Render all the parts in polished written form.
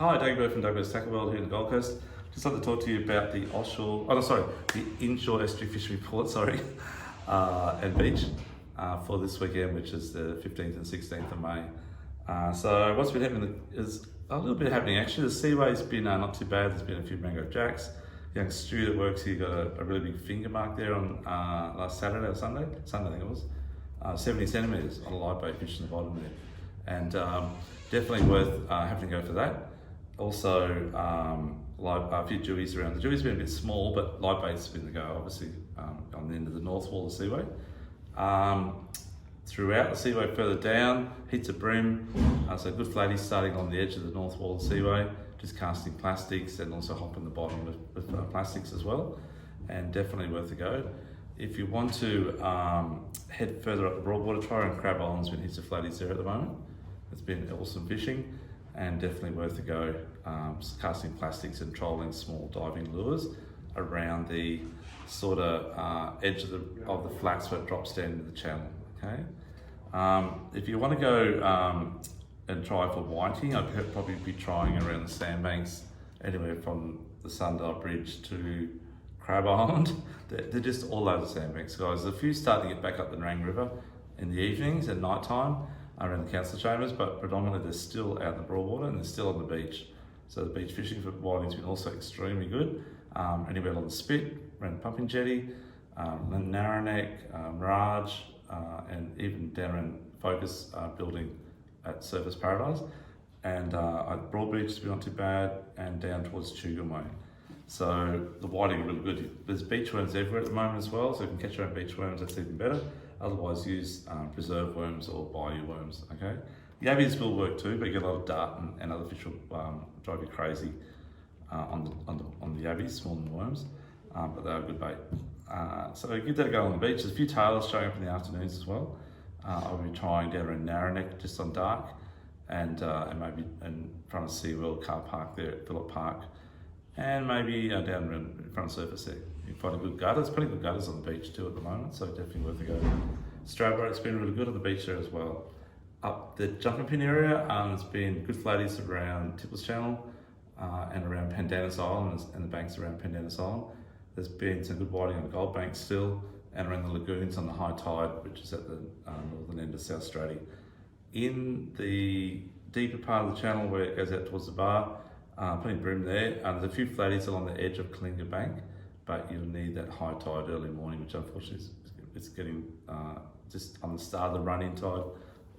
Hi, Doug Bird from Doug's Tackle World here in the Gold Coast. Just like to talk to you about the the inshore estuary fishery report, and beach for this weekend, which is the 15th and 16th of May. So what's been happening is a little bit happening actually. The Seaway's been not too bad. There's been a few mangrove jacks. Young Stu that works here got a really big finger mark there on last Saturday or Sunday I think it was, 70 centimetres on a live bait fish in the bottom there. And definitely worth having to go for that. Also, a few jewies around. The jewies been a bit small, but live bait's been the go, obviously, on the end of the north wall of the Seaway. Throughout the Seaway further down, heaps of bream, so good flatties starting on the edge of the north wall of the Seaway, just casting plastics and also hopping the bottom with plastics as well, and definitely worth a go. If you want to head further up the Broadwater, try and Crab Island's been heaps of flatties there at the moment. It's been awesome fishing and definitely worth a go, casting plastics and trolling small diving lures around the sort of edge of the flats where it drops down into the channel. Okay. If you want to go and try for whiting, I'd probably be trying around the sandbanks, anywhere from the Sundial Bridge to Crab Island. They're just all over the sandbanks, guys. There's a few starting to get back up the Nerang River in the evenings and night time around the council chambers, but predominantly they're still out in the Broadwater and they're still on the beach. So the beach fishing for whiting's been also extremely good. Anywhere along the Spit, around the Pumping Jetty, Narrowneck, Raj, and even down around Focus building at Surface Paradise. And at Broadbeach has been not too bad, and down towards Tugun Way. So the whiting are really good. There's beach worms everywhere at the moment as well, so if you can catch your own beach worms, that's even better. Otherwise, use preserve worms or bayou worms. Okay, yabbies will work too, but you get a lot of dart and other fish will drive you crazy on the yabbies, smaller than worms, but they're a good bait. So give that a go on the beach. There's a few tailors showing up in the afternoons as well. I'll be trying down around Narrowneck just on dark, and maybe in front of SeaWorld car park there at Phillip Park, and maybe down around in front of Surface there. You can find a good gutter. There's plenty of good gutters on the beach too at the moment, so definitely worth a go. Stradbroke's been really good on the beach there as well. Up the jumping pin area, there's been good flatties around Tipples Channel and around Pandanus Island and the banks around Pandanus Island. There's been some good whiting on the Gold Bank still, and around the lagoons on the high tide, which is at the northern end of South Australia. In the deeper part of the channel where it goes out towards the bar, plenty of bream there. There's a few flatties along the edge of Kalinga Bank, but you'll need that high tide early morning, which unfortunately it's getting just on the start of the run-in tide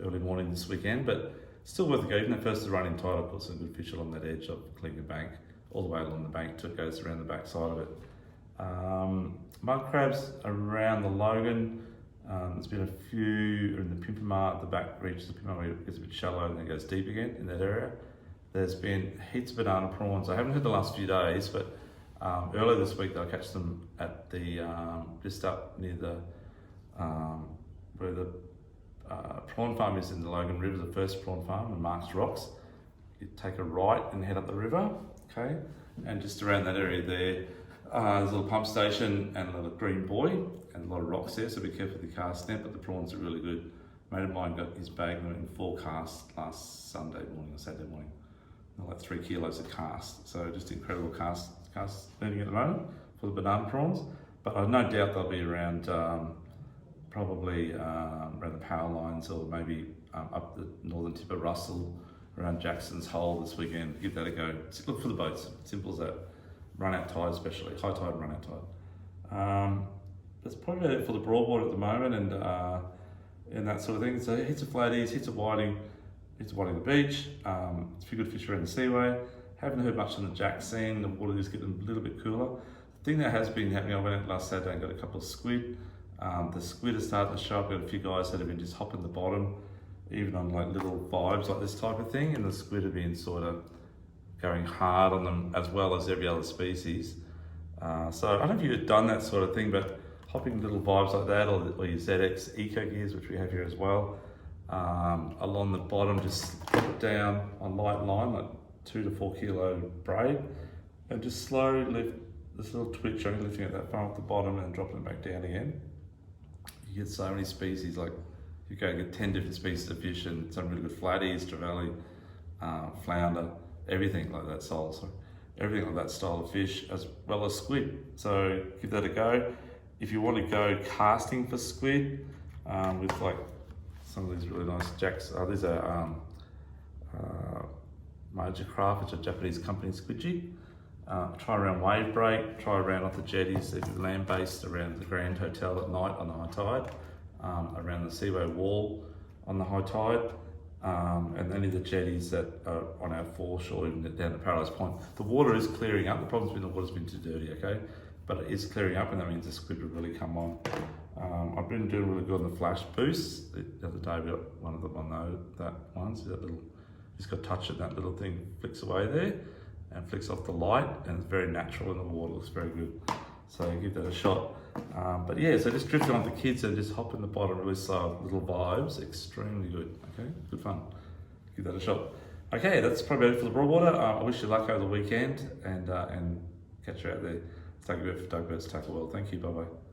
early morning this weekend, but still worth a go. Even at first the run-in tide, I've got some good fish along that edge of Kalinga Bank, all the way along the bank till it goes around the back side of it. Mud crabs around the Logan. There's been a few in the Pimpamar at the back reaches the Pimpamar where it gets a bit shallow and then goes deep again in that area. There's been heaps of banana prawns. I haven't had the last few days, but earlier this week they'll catch them at the just up near the where the prawn farm is in the Logan River, the first prawn farm, and Mark's Rocks. You take a right and head up the river, okay, and just around that area there. There's a little pump station and a little green buoy and a lot of rocks there, so be careful with your cast net, but the prawns are really good. A mate of mine got his bag in 4 casts last Sunday morning or Saturday morning. Like 3 kilos of cast, so just incredible cast earning at the moment for the banana prawns. But I've no doubt they'll be around probably around the power lines, or maybe up the northern tip of Russell around Jackson's Hole this weekend. Give that a go. Just look for the boats, simple as that. Run out tide, especially high tide, run out tide. That's probably it for the Broadwater at the moment, and that sort of thing. So hits of flatties, hits of whiting on the beach. A few good fish around the Seaway. Haven't heard much on the jack scene. The water is getting a little bit cooler. The thing that has been happening, I went out last Saturday and got a couple of squid. The squid are starting to show up. Got a few guys that have been just hopping the bottom, even on like little vibes like this type of thing, and the squid have been sort of going hard on them as well as every other species. So I don't know if you've done that sort of thing, but hopping little vibes like that, or your ZX Eco Gears, which we have here as well, along the bottom, just drop it down on light line, like 2 to 4 kilo braid, and just slowly lift this little twitch, only lifting it that far off the bottom and dropping it back down again. You get so many species, like you go and get 10 different species of fish and some really good flatties, trevally, flounder, everything like that style. So everything like that style of fish, as well as squid. So give that a go. If you want to go casting for squid, with like some of these really nice jacks, these are Major Craft, which is a Japanese company, Squidgy. Try around wave break, try around off the jetties if you're land based, around the Grand Hotel at night on the high tide, around the Seaway wall on the high tide, and any of the jetties that are on our foreshore, even down at Paradise Point. The water is clearing up. The problem's been the water's been too dirty, okay? But it is clearing up, and that means the squid will really come on. I've been doing really good on the flash boost. The other day we got one of them on that one. See that little, just got touch it, that little thing flicks away there and flicks off the light, and it's very natural in the water, looks very good. So give that a shot. But yeah, so just drifting on the kids and just hop in the bottom, really slow, little vibes, extremely good, okay? Good fun. Give that a shot. Okay, that's probably it for the Broadwater. I wish you luck over the weekend and catch you out there. Take a bit for Doug Bird's Tackle World. Thank you, bye-bye.